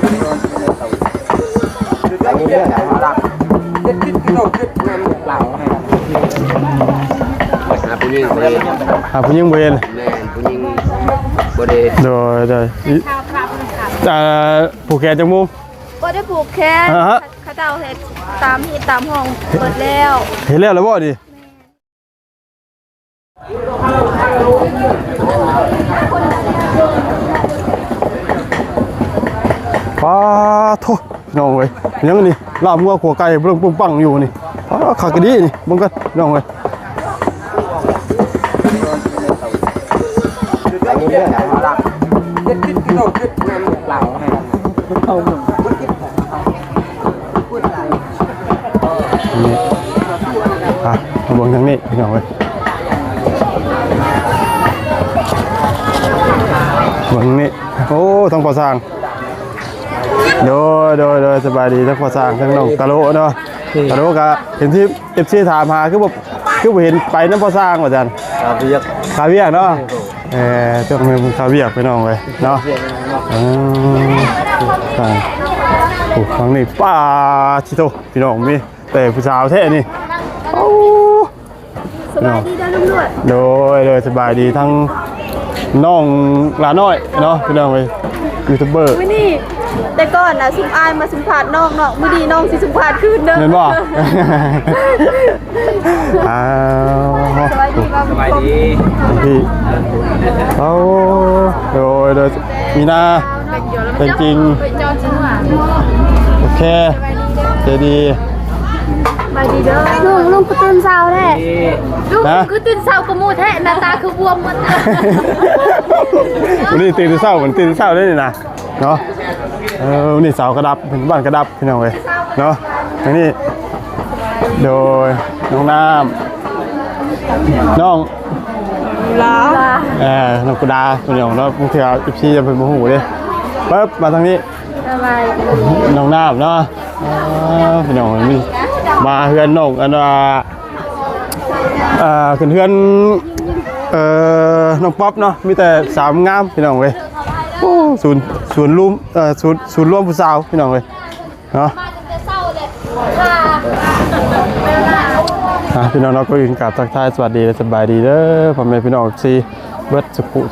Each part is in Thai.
ผู้หญิงเวรผู้หญิงบริโดยผูกแขนจมูกก็ได้ผูกแขนเขาเจ้าเห็ดตามที่ตามห้องเปิดแล้วเห็นแล้วบ่ดิป้าทุน้องเว้ยยังนี่ลาบงัวขัวไก่เบิ่งปังอยู่นี่ขากระดีนี่เบิ่งกันน้องเว้ยมาเบิ่งทางนี้พี่น้องเว้ยเบิ่งนี่โอ้ต้องก่อสร้างโดยสบายดีทั้งก่อสร้างทั้งน้องกะโลเนาะกะโลก็เห็นที่ FC ถามหาคือบ่เห็นไปนำก่อสร้างว่าซั่นคาเวียกเนาะเจ้ามือคาเวียกพี่น้องเว้ยเนาะโอ้ฟังนี่ป้าชิโตพี่น้องมีแต่ผู้สาวแท้นี่สบายดีด้านลุ่มโดยสบายดีทั้งน้องหลาน้อยเนาะพี่น้องเว้ยยูทูบเบอร์มื้อนี้แต่ก่อนน่ะสุมอายมาสัมภาษณ์น้องมื้อนี้น้องสิสัมภาษณ์คืนเด้อเห็นบ่สบายดีพี่โดยมีนาเป็นจริงโอเคเจดีมาดีเด้อลุงก็ตื่นเช้าแท้ลุงคือตื่นเช้าก็มูแท้หน้าตาคือบวมหมดวันนี้ตื่นเช้าเหมือนตื่นเช้าได้นี่นะเนาะวันนี้เสากระดับเป็นบ้านกระดับพี่น้องเว้ยเนาะทางนี้โดยน้องน้ำน้องลาน้องกุดาพี่น้องเนาะพวกที่เอา14จะเป็นโมโหเลยปั๊บมาทางนี้น้องน้ำเนาะพี่น้องนี่มาเฮือนน้องอันว่าขึ้นเฮือนน้องป๊อปเนาะมีแต่สาวงามพี่น้องเว้ยโอ้ศูนย์รวมผู้สาวพี่น้องเว้ยเนาะพี่น้องเนาะก็ยินกับทักทายสวัสดีและสบายดีเด้อพ่อแม่พี่น้องซีเบิด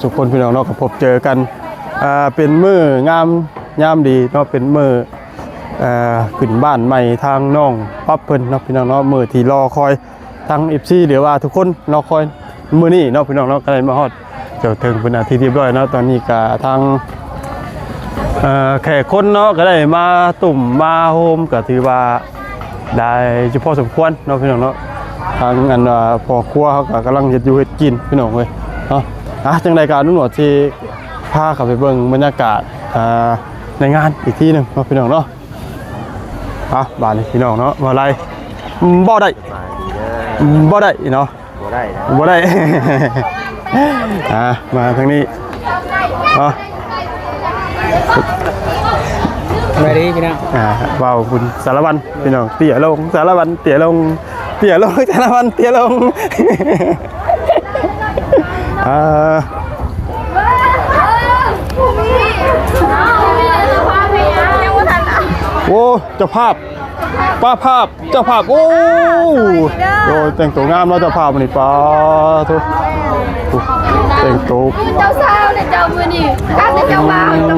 สุขคนพี่น้องเนาะก็พบเจอกันเป็นมื้องามดีเนาะเป็นมื้อขึ้นบ้านใหม่ทางน้องปั๊บเพิ่นเนาะพี่น้องเนาะมื้อที่รอคอยทาง FC เดี๋ยวว่าทุกคนรอคอยมื้อนี้เนาะพี่น้องเนาะก็ได้มาฮอดเจ้าถึงเป็นอาทิตย์เรียบร้อยเนาะตอนนี้ก็ทางแขกคนเนาะก็ได้มาตุ่มมาโฮมก็ถือว่าได้เฉพาะสมควรเนาะพี่น้องเนาะทางอันพ่อครัวเขาก็กำลังเฮ็ดอยู่เฮ็ดกินพี่น้องเว้ยเนาะจังได๋ก็นุ่นหนวดที่พาเข้าไปเบิ่งบรรยากาศในงานอีกทีนึงเนาะพี่น้องเนาะบ้านนี้พี่น้องเนาะว่าไรบ่ได้เนาะบ่ได้มาทางนี้สบายดีพี่น้องว้าวคุณสารวัตรพี่น้องเตี่ยลงสารวัตรเตี่ยลงสารวัตรเตี่ยลงโอ้เจ้าภาพเจ้าภาพโอ้โดยแต่งตัวงามแล้วเจ้าภาพนี่ป้าทุกแต่งตัวเจ้าสาวเนี่ยเจ้ามือนี่การเจ้าบ่าวยัง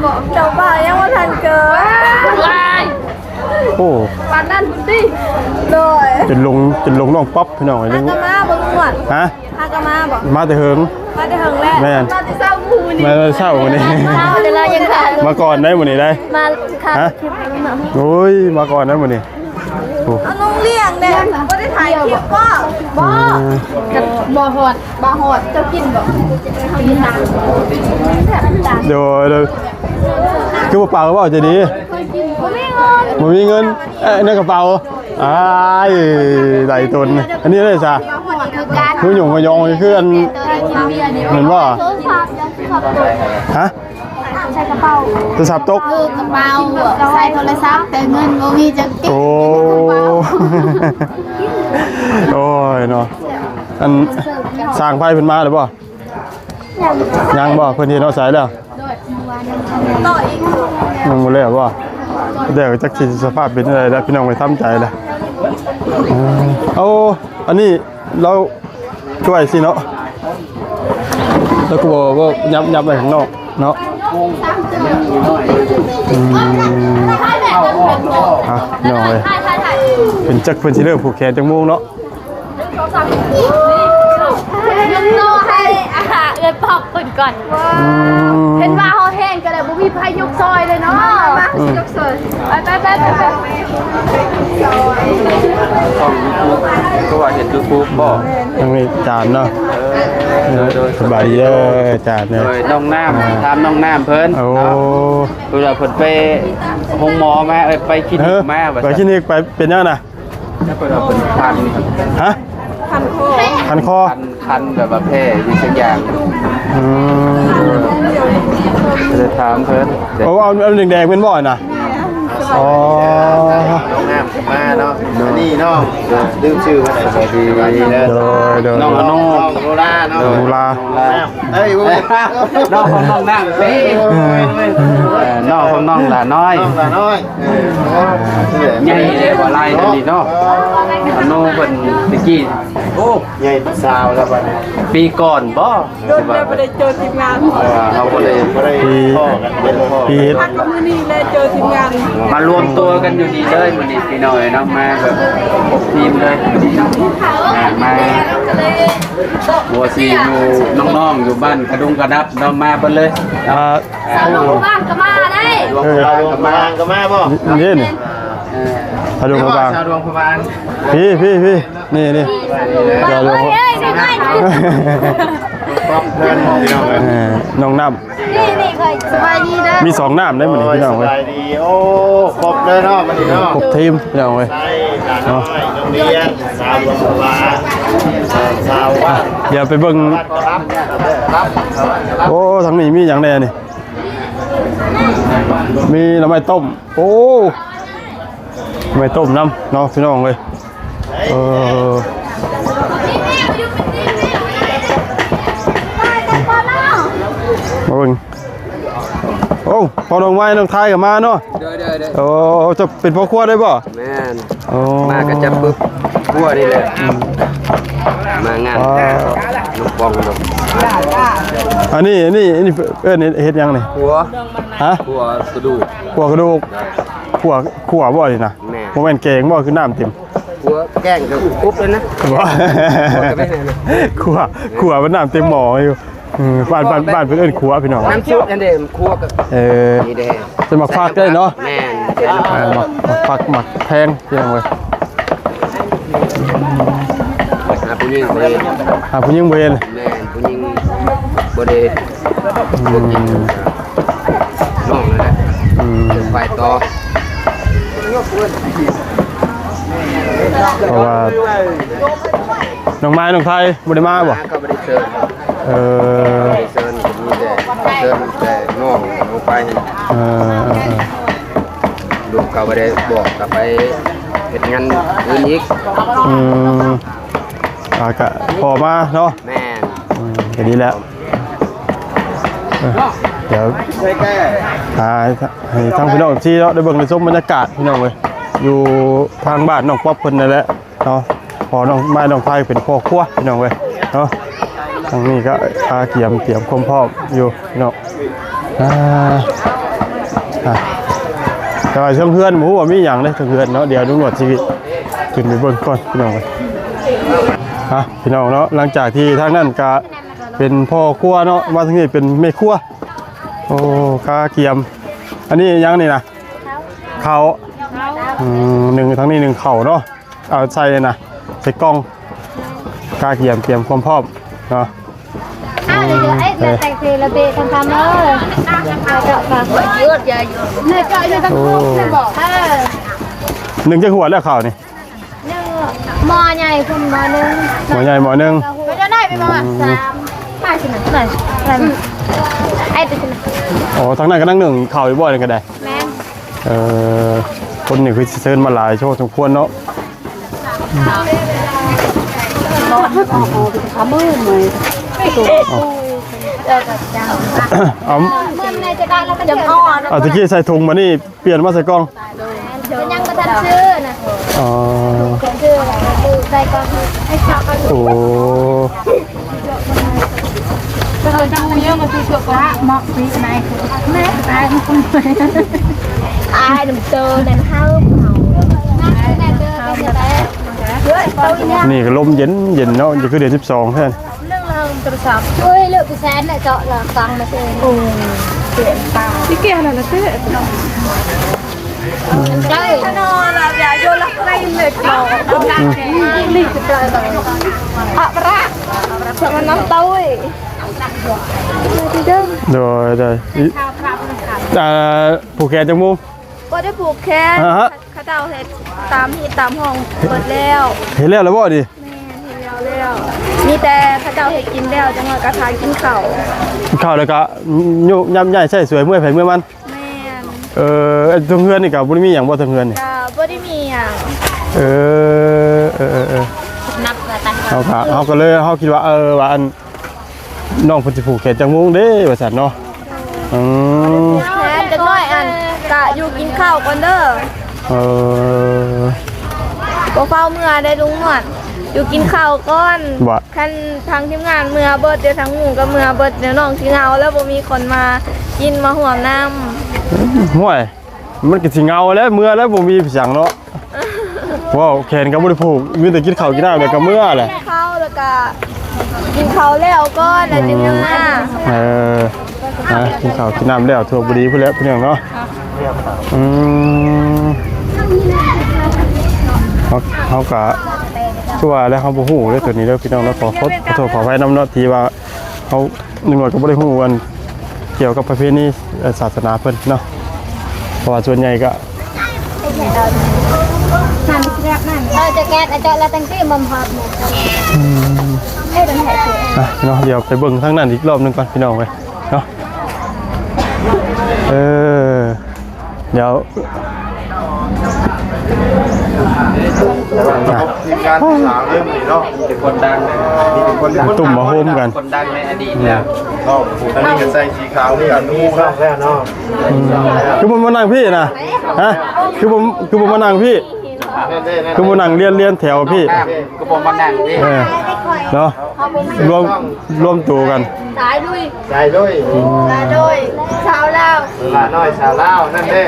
บอกเจ้าบ่าวยังว่าทันเกิดโอ้ปานนั้นดิโดยจะลงน้องป๊อปพี่น้องฮากามาบ่ลุงหนวดฮากามาบ่มาแต่เฮิงแล้วมาแต่เช้ามูนี่มาเช้ามื้อนี้เดี๋ยวเรายังค่ะมาก่อนได้มื้อนี้ได้มาค่ะโอ้ยมาก่อนได้มื้อนี้น้องเลี้ยงเด้บ่ได้ถ่ายคลิปบ่ฮอดเจ้ากินบ่เฮากินน้ำเดี๋ยวคือบ่เปล่าบ่จะดีบ่มีเงินในกระเป๋าได้ตนอันนี้เลยจ้ะคือหยุ่งกระยองคืออันเหมือนว่าฮะใส่กระเป๋าโทรศัพท์ตกกระเป๋าใส่โทรศัพท์แต่เงินบ่มีจะเก็บโอ้ยเนาะอันสร้างไฟเพิ่นมาหรือเปล่ายังบ่เพิ่นเฮ็ดเอาสายแล้วต่ออีก แล้วว่าเดี๋ยวจักสิสภาพเป็นอะไรแล้วพี่น้องไปทำใจแล้วเอาอันนี้เราช่วยสิเนาะแล้วก็บอกว่ายับไปข้างนอกเนาะน้องเลยเป็นจักเป็นสิเลิกผูกแขนจังมุงเนาะยกโตให้เอิ้นปอกเพิ่นก่อนเห็นว่าเฮาแห้งก็ได้บ่มีไผยกซอยเลยเนาะมายกซอยไปก็ว่าเห็นYouTube บ่ ยังมีจานเนาะสบายดีเด้อจานเนี่ย โดยน้องน้ำถามน้องน้ำเพิ่น โอ้ เพิ่นว่าเพิ่นไปห้องหมอมาไปคลินิกมาว่า ไปคลินิกไปเป็นยังนะ เพิ่นว่าเพิ่นคัน ฮะคันคอ คันแบบว่าแพ้อีกสักอย่าง อืม จะถามเพิ่น โอ้เอาแดงๆเป็นบ่อยนะอ๋อ น้องน้ำมาเนาะนี่น้องลืมชื่อเพิ่นได้สวัสดีเด้อน้องอโนโรลาเนาะ ดูลา เอ้ยน้องของน้องน้ำเป้น้องของน้องหลาน้อยใหญ่เลยบ่ไล่ตัวนี้เนาะอโนเพิ่นตะกี้โอ้ใหญ่สาวแล้วบัดนี้ปีก่อนบ่โดนแล้วบ่ได้เจอทีมงานเราบ่ได้พ่อกันเป็นพ่อ ปี พักกับมือนี้เลยเจอทีมงาน มารวมตัวกันอยู่ดีเลยมื้อนี้พี่น้อยเนาะมาแบบทีมเลยมาบัวซีอยู่น้องๆอยู่บ้านกระดุงกระดับเนาะมาเพิ่นเลย สาวบ้านก็มาได้ ดวงพบางก็มาบ่ นี่นี่พาดวงพระบาง ชาวดวงพบาง พี่นี่พาดวง เอ้ยได้ไหม เพื่อนพี่น้องเลย น้องน้ นี่เคยสบายดีเด้อ ำมี2น้ำได้เหมือนพี่น้อง ส เลย บายดีโอ้ครบเลยเนาะมันนี่เนาะ ครบทีมพี่น้องเลย ใช่หลานน้อยโรงเรียนชาวดวงพบางชาวบ้าน เดี๋ยวไปเบิ่ง ครับ โอ้ทั้งนี้มีอย่างแน่นี่มีหน่อไม้ต้มโอ้หน่อไม้ต้มน้ำเนาะพี่น้องเลยมาเบิ่งโอ้พอลงไม้ลงท้ายกับมาเนาะ เด้อ โอ้จะเป็นพ่อครัวได้บ่ แม่น โอ้ มาก็จับปึ๊บพัวนี่แหละมางานลูกปองลูก อันนี้เฮ็ดยังนี่ หัว ฮะ หัวกระดูก ขัวกระดูกขัวบ่นี่นะ แม่ บ่แม่นแกงบ่คือน้ำเต็ม หัวแกงกับกุ๊บเลยนะ บ่ขัวมันน้ำเต็มหม้ออยู่บ้านเพิ่นเอิ้นขัวพี่น้อง น้ำซุปนั่นเด้ครัวกับนี่เด้ จะมาฟักได้เนาะ แม่นเดี๋ยว มาฟักหมักแพงพี่น้องเว้ย หาผู้หญิงบ่ได้ ผู้หญิงบ่เห็น แม่นผู้หญิงบ่ได้น้องนั่นแหละไปต่อ เพราะว่าน้องไม้น้องไทยบ่ได้มาบ่ ก็บ่ได้เชิญ เออ เชิญมีแต่เชิญแต่น้องเอาไปลูกก็บ่ได้บอกก็ไปเฮ็ดงานอื่นอีก ก็พอมาเนาะ แม่น ก็ดีแล้วเดี๋ยวหาให้ทางพี่น้องที่เนาะได้เบิ่งได้ชมบรรยากาศพี่น้องเว้ยอยู่ทางบ้านน้องป๊อปเพิ่นนั่นแหละเนาะพอน้องไม้น้องไทยเป็นพ่อครัวพี่น้องเว้ยเนาะทางนี้ก็เตรียมความพร้อมอยู่พี่น้องแต่ว่าเพื่อนหมูว่ามีหยังเด้เพื่อนเนาะเดี๋ยวดูหนวดชีวิตขึ้นไปเบิ่งก่อนพี่น้องเว้ยพี่น้องเนาะหลังจากที่ทางนั้นก็เป็นพ่อครัวเนาะมาทางนี้เป็นแม่ครัวโอ้เกียมอันนี้ยังนี่นะเขาหนึ่งทั้งนี้หนึ่งเข่าเนาะเอาใส่นะใส่กล้องเกียมเตรียมความพร้อมเนาะ เดี๋ยวเแต่งเพลงระเบิดทำเลยเจาะปากยืดอย่ายืดเนี่ยเจาะอยู่ทั้งคู่เลยบอกหนึ่งจะหัวแล้วเข่านี่ หมอใหญ่คุณหมอนึง หมอใหญ่หมอหนึ่ง ไม่จะได้ไปบ้าง3ไปสิหน่อยไอ้ไปสิ อ๋อทั้งนั้นก็นั่งหนึ่งเข่าอีกบ่อยนึงก็ได้ แม่ คนนี่คือเชิญมาหลายโชว์สมควรเนาะ เอา เมื่อในจะได้แล้วก็ยังอ่อน เอาตะกี้ใส่ถุงมานี่เปลี่ยนมาใส่กล่อง มันยังมาทันชื่อนะ อ๋อ ชื่ออะไรดูใส่ก่อนให้ชอบกัน โอ้ เราจะมีเยอะมาตีเกือบละหมอกปีไหนแม่ตายมันคนไปตายหนุ่มเจอในห้าวแม่เจอไปจะได้เฮ้ยเต้าเนี่ย นี่ก็ลมเย็นเย็นเนาะจะคือเดือน12แท่น เรื่องเราโทรศัพท์ช่วยเลือกไปแสนเนี่ยเจาะหลังฟังมาเจอโอ้เปลี่ยนตา ที่แกน่ะนะเต้ ใช่นอนละอย่าโยนละใครเลยกรอกรีบจะเลยอะระมันน้ำเต้าอีก โดยผูกแขนจังมุม ก็ได้ผูกแขน ฮะ ข้าเจ้าเห็ดตามที่ตามห้องเปิดแล้ว เห็นแล้วบ่ดิ แม่เห็นแล้วมีแต่ข้าเจ้าเห็ดกินแล้วจังหวะกระทายกินเข่า ข้าวแล้วก็ยุยำใหญ่ใส่สวยเมื่อยไผเมื่อมัน แม่ ทางเฮือนนี่ก็บ่ได้มีหยังบ่ทางเฮือนนี่ ก็บ่ได้มีอย่าง เออ นับแต่ เฮาก็เลยเฮาคิดว่าว่าอันน้องเพิ่นสิผูกแขนจังมุงเด้ว่าซั่นเนาะอืม แขนจังน้อยอันกะอยู่กินข้าวก่อนเด้อบ่เฝ้าเมื่อได้ลุงหนวดอยู่กินข้าวก่อน ว่า คันทางทีมงานเมื่อเบิดเดี๋ยวทั้งหมู่ก็เมื่อเบิดเดี๋ยวน้องสิเหงาแล้วบ่มีคนมากินมาห่วงน้ำ ห่วยมันก็สิเงาแล้วเมื่อแล้วบ่มีเสียงเนาะว้าวแขนก็บ่ได้ผูกมีแต่กินข้าวกินน้ำแล้วก็เมื่อแหละ ข้าวแล้วก็กินข้าวแล้วก่อนแล้วจึงยังมา กินข้าวกินน้ำแล้วทั่วบุรีพุ่นแล้วพี่น้องเนาะเขากะชั่วแล้วเขาบ่ฮู้เรื่องตัวนี้เด้อพี่น้องแล้วขอโทษขออภัยนำเนาะที่ว่าเขาหนึ่งหน่วยก็บ่ได้ฮู้กันเกี่ยวกับประเพณีศาสนาเพิ่นเนาะเพราะว่าส่วนใหญ่ก็ จะแก้จะแล้วตั้งที่บ่มพอดให้เป็นแผลเสีย เนาะเดี๋ยวไปเบิ่งทางนั้นอีกรอบนึงก่อนพี่น้องเว้ยเนาะเดี๋ยว ทีมงานสาวเริ่มนี่เนาะเป็นคนดังเป็นคนดัง ตุ่มมาโฮมกัน คนดังในอดีตแล้วก็ผูกอันนี้ก็ใส่สีขาวนี่กันนี่เนาะแล้วเนาะ คือผมมานั่งพี่นะฮะคือผมมานั่งพี่คือผมนั่งเรียนแถวพี่ ก็บอกมานั่งดิ เนาะรวมตัวกัน สายด้วย ใส่ด้วย สายด้วยชาวลาว ลาน้อยสาวลาวนั่นเด้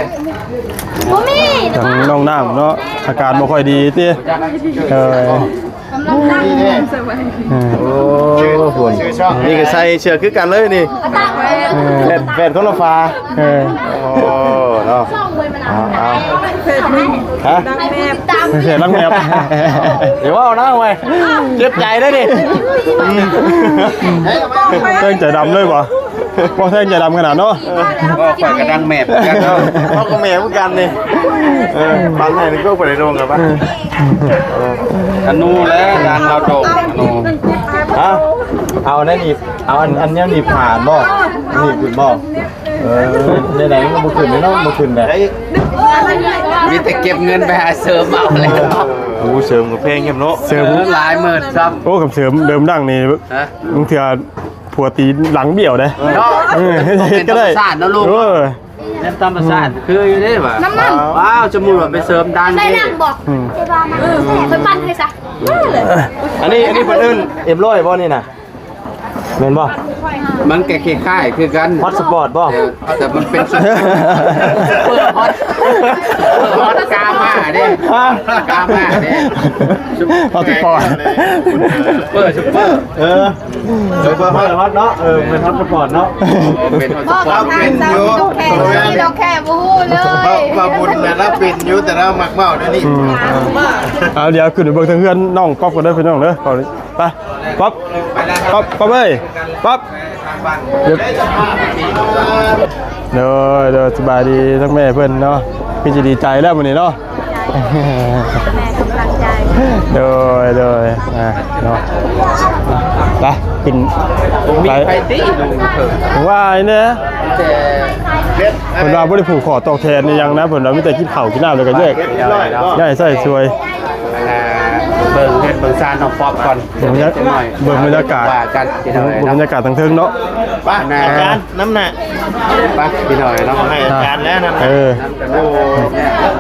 บ่มี ทางน้องน้ำเนาะอาการไม่ค่อยดีติ นี่เด้โอ้หุ่นนี่ก็ใส่เชือกคือกันเลยนี่แฟนคนละฟ้าโอ้เนาะเอา ฮะ ตาม เสียรักแมบ เดี๋ยวเอาหน้าไว้เจ็บใจได้ดิ แท่งใจดำเลยป่ะพอแท่งใจดำขนาดเนาะ ก็ข่อยกระดังแมบกันเนาะเขาก็แมบเหมือนกันนี่บางแห่งก็ไปได้โดนกันปะอนุแล้วดังเราโดนอนุฮะเอาอันนี้เอาอันนี้นี่ผ่านบ่นี่ขึ้นบ่ในไหนก็บ่ขึ้นเนาะบ่ขึ้นแบบมีแต่เก็บเงินไปหาเสริมเอาเลยโอ้เสริมกับเพลงเก็บเนาะเสริมหลายหมื่นซับ โอ้กับเสริมเดิมดังนี่ ฮะ บางเถื่อผัวตีหลังเบี่ยวได้ เนาะ ก็ได้ ศาสตร์นะลูกนั่นธรรมชาติคืออยู่ได้ป่ะ น้ำมัน ว้าวจมูกแบบไปเสริมดัง ได้นั่งบอกไปบ้านไปปั้นให้ซะ อันนี้เพิ่นเอิ้นเอ็มร้อยบ่นี่น่ะแม่นบ่มันแก่คล้ายๆคือกันฮอตสปอร์ตบ่แต่มันเป็นซุปเปอร์ฮอตกามาเด้กามาเด้ ฮอตสปอร์ต ซุปเปอร์ซุปเปอร์ซุปเปอร์ฮอตเนาะเป็นฮอตสปอร์ตเนาะเป็นฮอตสปอร์ตเป็นอยู่ เราแค่บูฮู้เลย พระบุญน่ะรับเป็นอยู่แต่เรามักเมาเดี๋ยวนี้ เอาเดี๋ยวขึ้นไปเบิ่งทางเฮือนน้องป๊อปกันเด้อพี่น้องเด้อไปป๊อปเอ้ยป๊อปเด้อสบายดีทั้งแม่เพิ่นเนาะพี่จะดีใจแล้วมื้อนี้เนาะ แม่กำลังใจ เด้อเนาะไปขึ้น มี ไป ไผตี้ดูเถิด ว่าไอ้เนี่ย แต่เล็ด เพิ่นว่าบ่ได้ผูกคอตอกแทนนี่ยังนะเพิ่นว่ามีแต่กินข้าวกินน้ำแล้วก็แยกย้ายใส่สวย เบิ่งซานน้องป๊อปก่อนเดี๋ยวจะหน่อย เบิ่งบรรยากาศ ว่ากันพี่น้อย บรรยากาศทางเทิงเนาะ ป้าอาจารย์น้ำหนัก ไปพี่น้อยเนาะ ให้อาจารย์แล้วน้ำหนัก เออ โอ้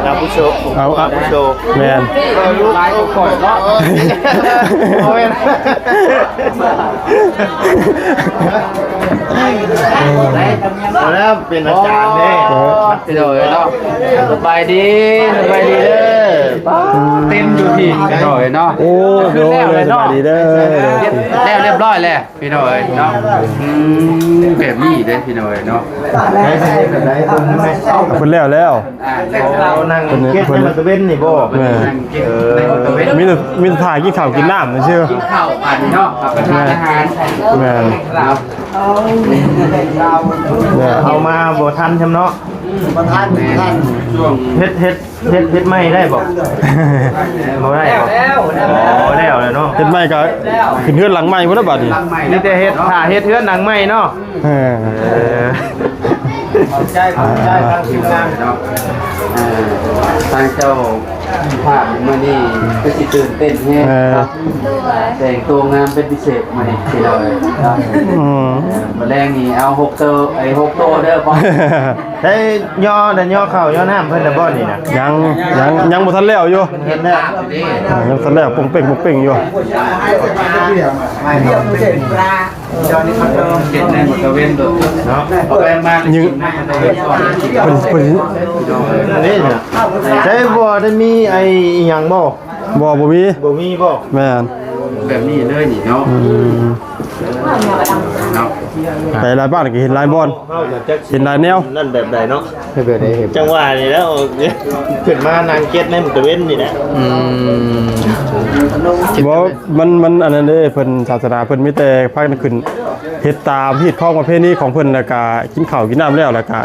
เราผู้โชว์ เอา ผู้โชว์ แมน ลูกไล่ก่อนเนาะ โอ้ยแล้วเป็นอาจารย์เนี่ย พี่น้อยเนาะสบายดีเด้อเต็มอยู่ที่พี่น้อยเนาะ โอ้โหเลยสบายดีเด้อ แล้วเรียบร้อยแล้วพี่น้อยเนาะแบบนี้เด้อพี่น้อยเนาะ ได้ตรงนั้นไหม เพิ่นแล้ว เรานั่งเก็ตให้มันตะเว้นนี่บ่ แม่ มีแต่ถ่ายกินข้าวกินน้ำนะเชื่อ กินข้าวอันเนาะกับประทานอาหาร แม่น ครับ เนี่ย เอามาบ่ทันใช่เนาะ ช่วง เฮ็ดไม่ได้บ่บ่ได้บ่อ๋อแล้วเนาะ เฮ็ดไม้ก็ขึ้นเฮือนหลังไม้พุ่นละบาดนี้ ตั้งใหม่ นี่แต่เฮ็ดถ้าเฮ็ดเฮือนหนังไม่เนาะ เออ ใจครับทีมงานเนาะทางเจ้าภาพมื้อนี้ก็สิตื่นเต้นแฮะครับแต่งตัวงามเป็นพิเศษมื้อนี้พี่น้อยครับ อืม มาแรงนี่เอา6ตัว6ตัวเด้อพ่อ ได้ย่อแต่ย่อข้าวย่อน้ำเพิ่นน่ะบ่นี่นะ ยังบ่ทันแล้วอยู่ เห็นแล้ว ยังทันแล้วปงเป่งอยู่ เก็บในหมดตะเวนโดดเนาะเอาไปมายิงตะเวนก่อน เพิ่น นี่น่ะใช้บ่ได้มีไอ้อิหยังบ่ บ่มี บ่มีบ่ แม่น แบบนี้เลยนี่เนาะ อืม เนาะ ไปหลายบ้านก็เห็นหลายบอน เฮาจะจัก เห็นหลายแนว นั่นแบบใดเนาะ แบบนี้ จังหวะนี่แล้วขึ้นมานางเก็ตในหมู่ตะเว้นนี่แหละ บ่มันอันนั้นเด้เพิ่นศาสนาเพิ่นมีแต่พากันขึ้นเฮ็ดตามพิธีของประเพณีของเพิ่นแล้วก็กินข้าวกินน้ำแล้วก็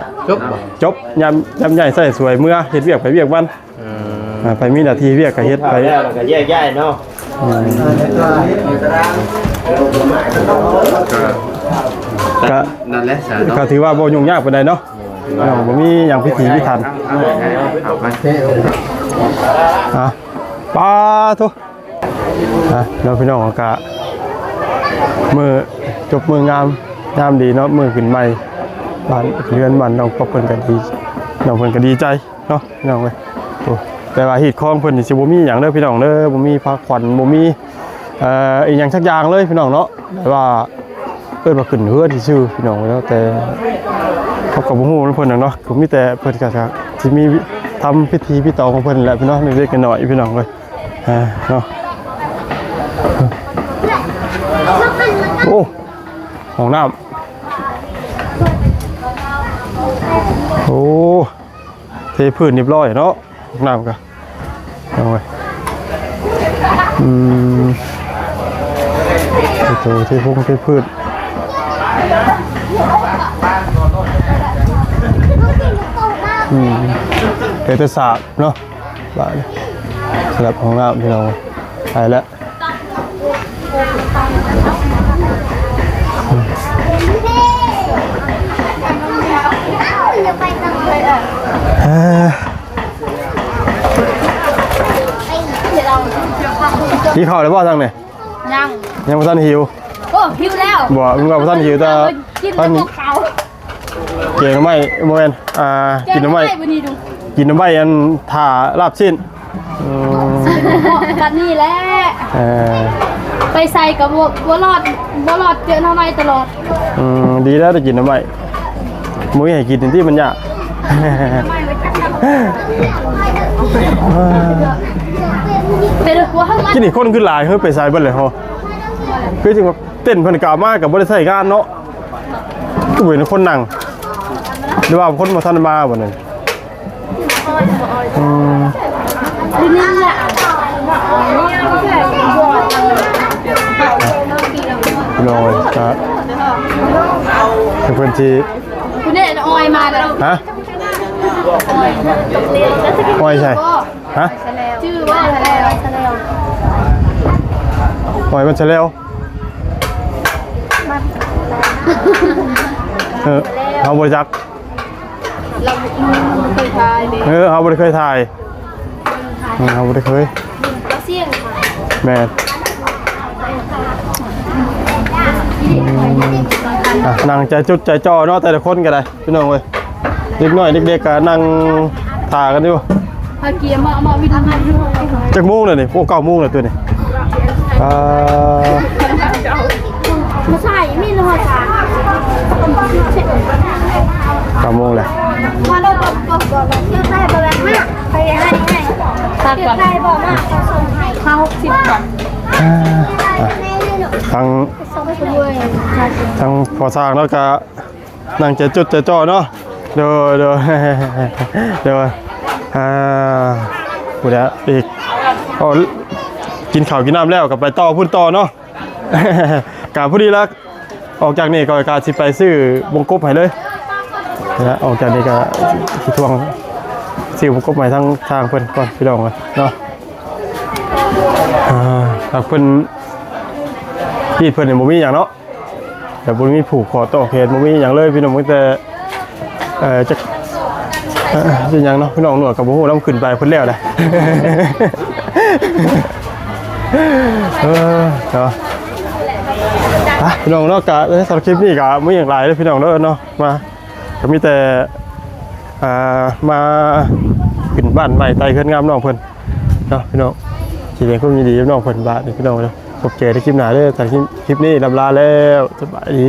จบยำใหญ่ใส่สวยเมื่อเฮ็ดเวียกไปเวียกวันไปมีหน้าที่เวียกก็เฮ็ดไป แล้วก็แยกย้ายเนาะ ก็ นั่นแหละสา ก็ถือว่าบ่ยุ่งยากปานใดเนาะบ่มีหยังพิธีพิถัน เอาไป ป้าทุแล้วพี่น้องก็มื้อจบมื้องามดีเนาะมื้อขึ้นใหม่บ้านเรือนบ้านน้องป๊อปเพิ่นก็ดีน้องเพิ่นก็ดีใจเนาะพี่น้องเว้ยโอ้แต่ว่าฮีดของเพิ่นนี่สิบ่มีหยังเด้อพี่น้องเด้อบ่มีพักขวัญบ่มีอีหยังสักอย่างเลยพี่น้องเนาะแต่ว่าเพิ่นมาขึ้นเฮือที่ชื่อพี่น้องแล้วแต่เขาก็บ่ฮู้เพิ่นเนาะคือมีแต่เพิ่นก็สิมีทำพิธีพิธีของเพิ่นแหละพี่น้องเล็กๆน้อยๆพี่น้องเว้ยเนาะโอ้ห้องน้ำโอ้เทพื้นเรียบร้อยเนาะห้องน้ำกันเอาไว้ตัวเทพื้นเป็นตะสาบเนาะบ้านสำหรับห้องน้ำพี่น้องไปแล้วพี่เข้าเลยว่าทางไหนยังไม่ทันหิว โอ้หิวแล้ว บ่มึงว่าบ่ทันหิวแต่ กิน ท่าน พวกเขา เก่งน้ำไม้โมเมนกินน้ำไม้ วันนี้ดู กินน้ำไม้อันถ่าลาบชิ้น กันนี่แหละ ไปใส่กับบัวรอดเจอทำไมตลอด ดีแล้วได้กินน้ำไม้มุ้ยให้กินที่มันยาก เป็นหัวข้างใน กินอีกคนขึ้นหลายเฮ้ยไปใส่เบิ้ลเลยฮะคือจริงว่าเต้นเพิ่นกล่าวมากกับบริษัทงานเนาะก็เหมือนคนนั่งหรือว่าคนมาทันมาบ่นั่น ที่นี่แหละ ลอยครับเพื่อนที่ คุณเนี่ยออยมาแล้ว ฮะออยใช่ฮะ ชื่อว่าอะไรแล้ว ออยมันเฉลียวเขาบริจัก เราเคยทายเลย เขาบริเคยถ่ายเขาบริเคย เราเสี่ยงค่ะ แม่นนั่งใจจุดใจจ่อเนาะแต่ละคนก็ได้พี่น้องเว้ยเด็กน้อยเด็กๆก็นั่งถ่ากันอยู่ เมื่อกี้มาวิทย์งานอยู่ จักโมงเลยนี่โอ้9 โมงเลยตัวนี้มาใส่มีนหัวสา9 โมงเลย ว่าเราบอกเที่ยวใต้บ่แบบมากไปให้เที่ยวใต้บ่มากเขาส่งให้เขา60ก่อน ทางพอสร้างแล้วก็นั่งใจจุดใจจ่อเนาะเดี๋ยวพูดแล้วอีกกินข้าวกินน้ำแล้วกับไปต่อพูดต่อเนาะกาพอดีแล้วออกจากนี่ก็การสิไปซื้อวงกบให้เลยนะออกจากนี่ก็ทวงซื้อวงกบใหม่ทางเพิ่นก่อนพี่น้องเนาะเพิ่นที่เพิ่นเนี่ยบ่มีอย่างเนาะแต่บ่มีผูกคอต่อเพจบ่มีอย่างเลยพี่น้องตั้งแต่จะอย่างเนาะพี่น้องหนวดกับบ่ฮู้นำขึ้นไปเพิ่นแล้วแหละเนาะพี่น้องเนาะกะในสำหรับคลิปนี้ก็มีอย่างหลายเลยพี่น้องเนาะมาก็มีแต่มาขึ้นบ้านใหม่ไต่ขึ้นงามน้องเพิ่นเนาะพี่น้องสิได้คนดีๆน้องเพิ่นบาดนี่พี่น้องเนาะพบเจอในคลิปหน้าเด้อแต่คลิปนี้ลำลาแล้วสบายดี